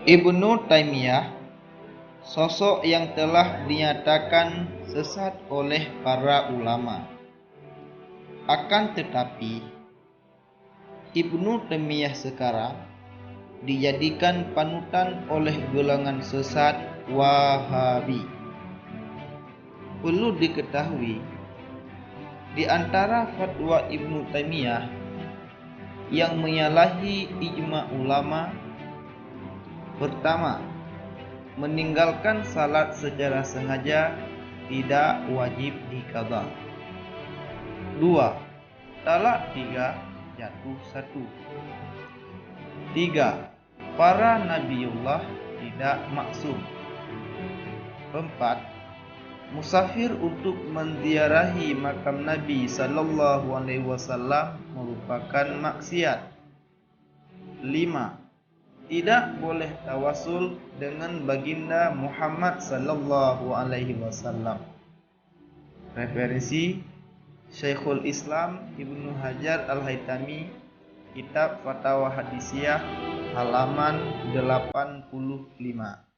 Ibnu Taimiyah, sosok yang telah dinyatakan sesat oleh para ulama. Akan tetapi, Ibnu Taimiyah sekarang dijadikan panutan oleh golongan sesat Wahabi. Perlu diketahui, di antara fatwa Ibnu Taimiyah yang menyalahi ijma ulama: pertama, meninggalkan salat secara sengaja tidak wajib diqadha. 2. Talak 3, jatuh 1. 3. Para nabiullah tidak maksum. 4. Musafir untuk menziarahi makam Nabi sallallahu alaihi wasallam merupakan maksiat. 5. Tidak boleh tawasul dengan baginda Muhammad sallallahu alaihi wasallam. Referensi Syekhul Islam Ibnu Hajar Al-Haytami, Kitab Fatawa Hadisiyah, halaman 85.